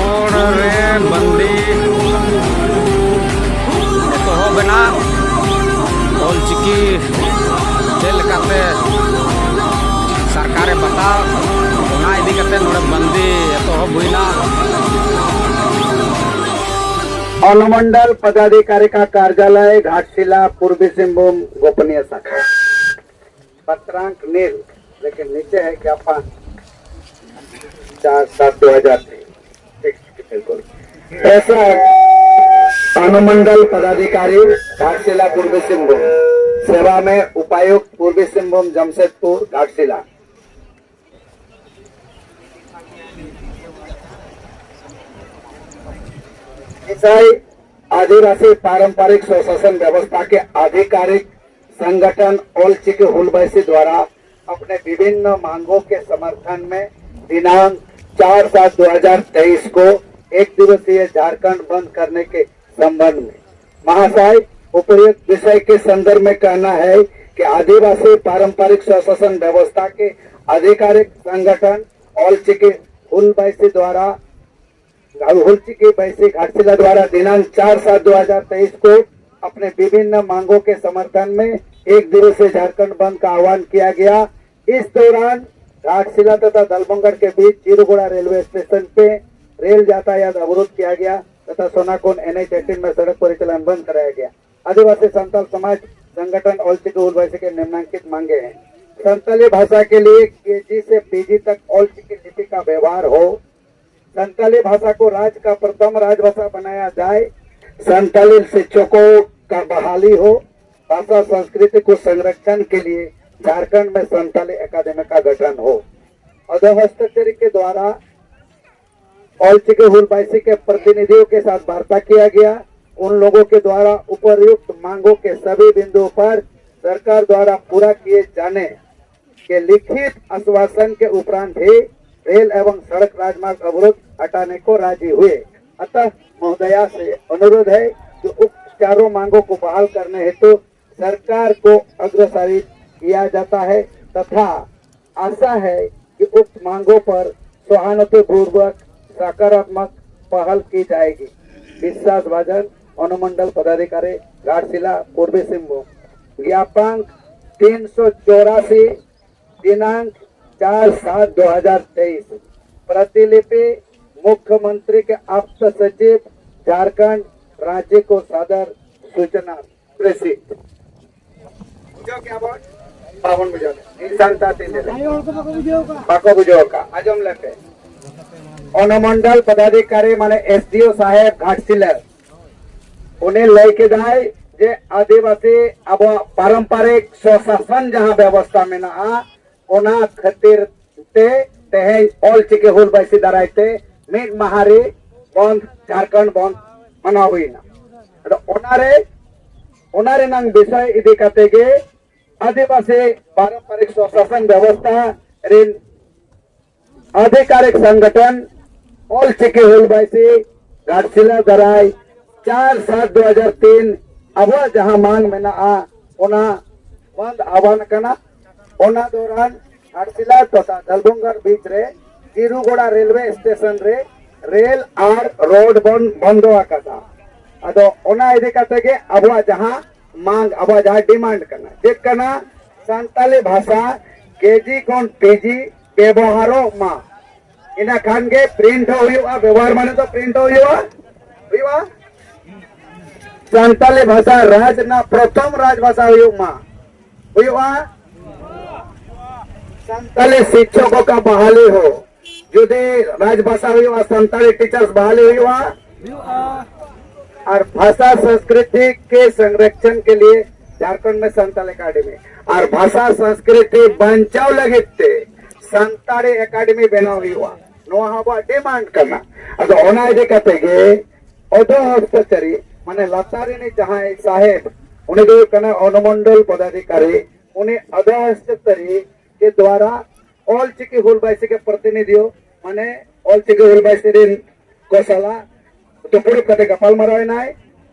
रे बंदी एतोहबना ऑलचिकी चलते सरकारे बता इदी बंदी एतोहबना। अनुमंडल पदाधिकारी का कार्यालय घाटशिला पूर्वी सिंहभूम गोपनीय शाखा पत्रांक नील, लेकिन नीचे है ज्ञापन 4/7/2023। बिल्कुल ऐसा अनुमंडल पदाधिकारी घाटशिला पूर्वी सिंहभूम सेवा में उपायुक्त पूर्वी सिंहभूम जमशेदपुर घाटशिला। ईसाई आदिवासी पारंपरिक स्वशासन व्यवस्था के आधिकारिक संगठन ऑलचिकी हुलबैसी द्वारा अपने विभिन्न मांगों के समर्थन में दिनांक 4/7/2023 को एक दिवसीय झारखंड बंद करने के संबंध में महाशय उपयुक्त विषय के संदर्भ में कहना है कि आदिवासी पारंपरिक स्वशासन व्यवस्था के आधिकारिक संगठन ऑलचिकी हुलबैसी द्वारा घाटशिला द्वारा दिनांक 4/7/2023 को अपने विभिन्न मांगों के समर्थन में एक दिवसीय झारखंड बंद का आह्वान किया गया। इस दौरान घाटशिला तथा दलबंगड़ के बीच चिरुगुड़ा रेलवे स्टेशन पे रेल यातायात अवरुद्ध किया गया तथा सोनाकोन NH-18 में सड़क परिचालन बंद कराया गया। आदिवासी संताल समाज संगठन ऑलचिकी हुलबैसी के निम्नलिखित मांगे हैं। संताली भाषा के लिए KG से PG तक ऑलचिकी लिपि का व्यवहार हो। संताली भाषा को राज्य का प्रथम राजभाषा बनाया जाए। संताली शिक्षकों का बहाली हो। भाषा संस्कृति को संरक्षण के लिए झारखंड में संताली अकादमी का गठन हो। अधोहस्ताक्षरी के द्वारा ऑलचिकी हुलबैसी के प्रतिनिधियों के साथ वार्ता किया गया। उन लोगों के द्वारा उपयुक्त मांगों के सभी बिंदुओं पर सरकार द्वारा पूरा किए जाने के लिखित आश्वासन के उपरांत ही रेल एवं सड़क राजमार्ग अवरोध हटाने को राजी हुए। अतः महोदया से अनुरोध है कि उक्त चारों मांगों को बहाल करने हेतु सरकार को अग्रसर किया जाता है तथा आशा है कि उक्त मांगों पर सहानुभूतिपूर्वक सकारात्मक पहल की जाएगी। विश्वासभाजन अनुमंडल पदाधिकारी घाटशिला पूर्वी सिंहभूम। ज्ञापन 384 दिनांक 4/7/2023। प्रतिलिपि मुख्यमंत्री के आप्त सचिव झारखंड राज्य को सादर सूचना प्रेषित। क्या बात पावन आजम लेके अनुमंडल पदाधिकारी माने SDO साहेब घाटशिला उन्हें लेके जाए जे आदिवासी अब पारंपरिक स्वशासन जहाँ व्यवस्था में ना ओना खातिर ते तेहे ऑलचिकी हुलबैसी दारायते मिड महारी बंद झारखंड बंद मना हुईना ओनारे नंग विषय इदी कते के आदिवासी पारंपरिक स्वशासन व्यवस्था रिन आधिकारिक संगठन ऑलचिकी हुलबैसी घाटशिला दराय 4/7/2003 अब जहाँ मांग में ना ओना बंद आह्वान करना ओना दौरान घाटशिला तथा दलबंगड़ बीच रे चिरुगुड़ा रेलवे स्टेशन रे रेल और रोड बंद आकाता अदो ओना इदी कते के अब जहाँ मांग अब जहाँ डिमांड करना चेक करना संताली भाषा KG कोन PG व्यवहारो मा इना खान के प्रिंट हुआ व्यवहार माने तो प्रिंट हुआ संताली भाषा राज ना प्रथम राजभाषा हुआ संताली शिक्षकों का बहाली हो जुदी राजभाषा हुआ संताली टीचर्स बहाली हुआ और भाषा संस्कृति के संरक्षण के लिए झारखंड में संताली अकादमी और भाषा संस्कृति बचाव लगे संताली अकादमी बनाव हुआ नोहा डिमांड करना अब ओना इदी कते गे अधो हस्ताक्षरी माने लतारिनी जहाँ साहेब उन्हें जो कना अनुमंडल पदाधिकारी उन्हें अधो हस्ताक्षरी के द्वारा ऑलचिकी हुलबैसी के प्रतिनिधियों माने ऑलचिकी हुलबैसी रिन कोसला तो पूरी कते कपाल मराए ना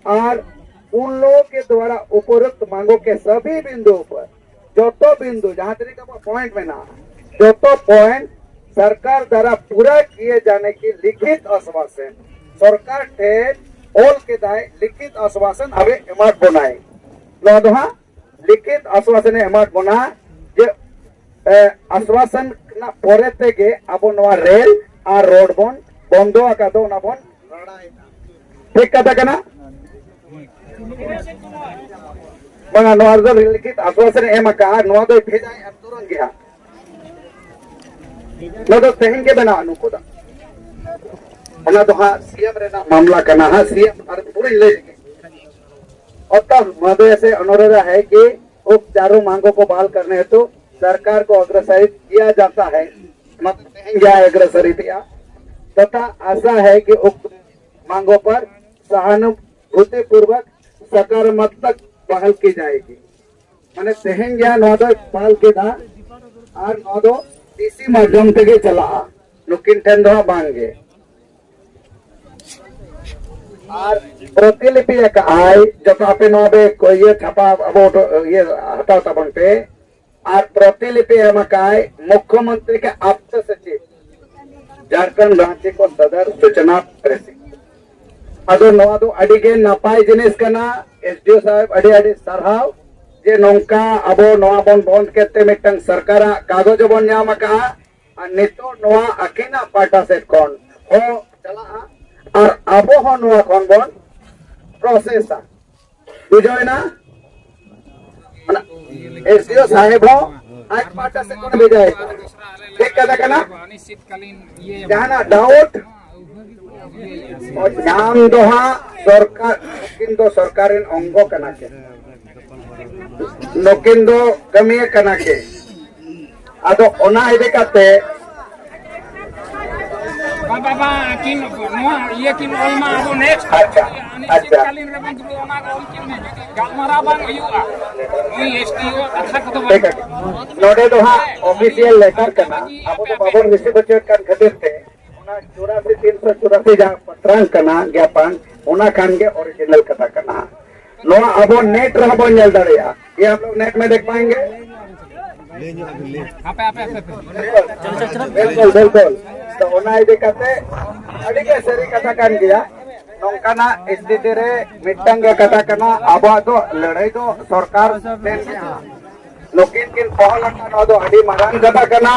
और उन लोगों के द्वारा उपरोक्त मांगों के सभी बिंदुओं पर जो तो बिंदु जहाँ तरीके का पॉइंट में ना जो तो पॉइंट सरकार द्वारा पूरा किए जाने की लिखित आश्वासन सरकार ठेन ओल के दाय लिखित आश्वासन अबे एमाट बनाए नवा दो हाँ लिखित आश्वासन एमाट बना जे आश्वासन ना पोरे तेगे अबो नवा रेल और रोड बन बंदो आकादो ना बन ठीक कथा कना बंगा नवा दो लिखित आश्वासन एम का नवा दो भेजा तुरंत गया नवा दो तेहन के बना अनुको दा ona to ha CM rena मामला करना है CM और पूरे ले और तब महोदय से अनुरोध है कि उक्त चारों मांगों को बहाल करने हेतु सरकार को अग्रसरित किया जाता है मतलब अग्रसरित किया तथा आशा है कि उक्त मांगों पर सहानुभूति पूर्वक सकारात्मक पहल की जाएगी मैंने तेहन गया नोदो पहल के था और नोदो इसी माध्यम से चला नुकिन ठंडा बांगे और प्रतिलिपि एक आय जब आपे नोबे कोई ये छपा अब ये हटा तबन पे और प्रतिलिपि एमकाय मुख्यमंत्री के आप्त सचिव झारखंड राज्य को सदर सूचना प्रेसी अदो नवा दो अडिगे नपाय जिनिस कना एसडीओ साहब अडी अडी सरहाव जे नोंका अबो नवा बन बंद केते मिटन सरकारा कागज बन नाम का और नितो नवा अकिना पाटा से कौन हो चला और अबो हो नवा कौन बन प्रोसेस बुझो ना एसडीओ साहेब हो आज पाटा से कौन भेजा ठीक कदा कना जहाना डाउट और नाम दोहा सरकार किंतु सरकारें अंगो कना के नोकिंदो कमिया कना के आदो ओना इदे काते बाबा किन नोआ ये किन ओलमा अब नेक्स्ट अच्छा कालीन रेबन दुलो ओना ओल किन गालमारा बांग हुआ उई एसटीओ कथा कतो ठीक है नोडे दोहा ऑफिशियल लेटर कना अब तो बाबन विषय बच्चे kan खातिर थे ओना 84 जहां पत्रांग कना ज्ञापन ओना खान के ओरिजिनल कथा कना नो अब नेट रहा बन जल दड़िया ये आप लोग नेट में देख पाएंगे बिल्कुल तो ओना इदे काते अड़ी के सरी कथा कान गया नोंकाना स्थिति रे मिटंग कथा कना अब तो लड़ाई तो सरकार देन गया नोकिन किन पहल का दो अड़ी मारान कथा कना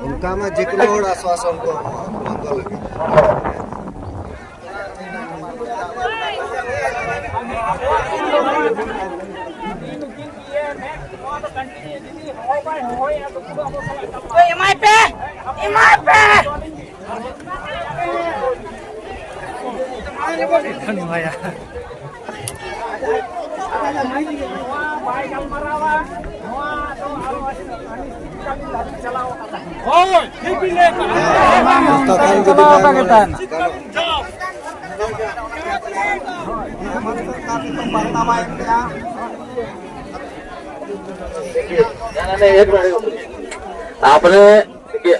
उनका में जिक्र और आश्वासन को मंगल लगे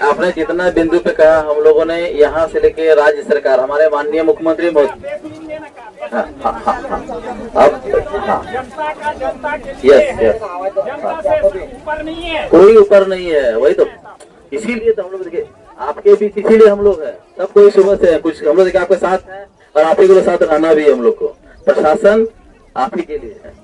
आपने जितना बिंदु पे कहा हम लोगों ने यहाँ से लेके राज्य सरकार हमारे माननीय मुख्यमंत्री कोई ऊपर नहीं है वही तो इसीलिए तो हम लोग देखिए आपके बीच इसीलिए हम लोग है सब कोई सुबह से कुछ हम लोग देखिए आपके साथ है और आप ही के साथ रहना भी है हम लोग को प्रशासन आप ही के लिए है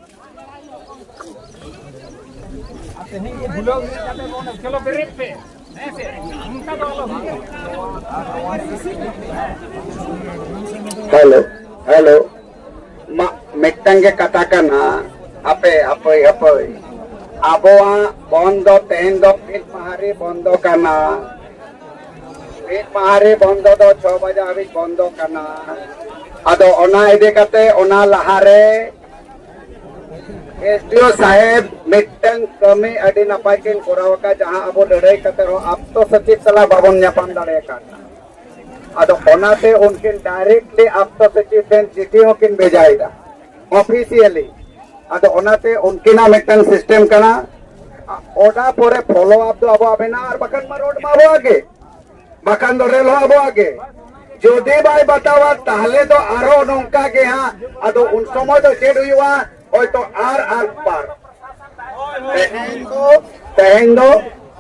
हेलो हेलो मिटंग के कथा कना अपे अपे अपे आबोआ बंदो तेन दो फिर पहाड़ी बंदो कना फिर पहाड़ी बंदो दो 6 बजे अभी बंदो कना अदो ओना इदे कते ओना लहारे एसडीओ साहेब मिटंग कमी अडी नपाय किन कोराव का जहां अब लड़ाई कते हो अब तो सचिव सला बाबन न्यापान दाड़े का अदो ओना से उनके डायरेक्टली अब तो सचिव देन चिट्ठी हो किन भेजाएगा ऑफिशियली अदो ओना से उनके ना मिटंग सिस्टम कना ओडा पोरे फॉलो अप दो अब आबेना और बकन मा रोड मा आबो आगे बकन दो रेल आबो आगे जोदे बाय बतावा ताहले तो आरो नोंका के हां अदो उन समय तो चेड हुआ और तो आर आर पार तेहें दो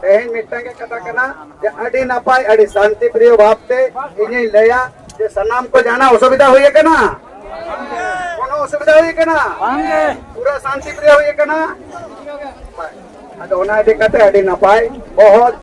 तेहन मिट्टन के कथा करना जे अड़ी नपाय अड़ी शांति प्रिय भावते इन्हें लया जे सनाम को जाना असुविधा हुई है ना कोनो असुविधा हुई है ना पूरा शांति प्रिय हुई है ना अदो ना दिक्कत है अड़ी नपाय बहुत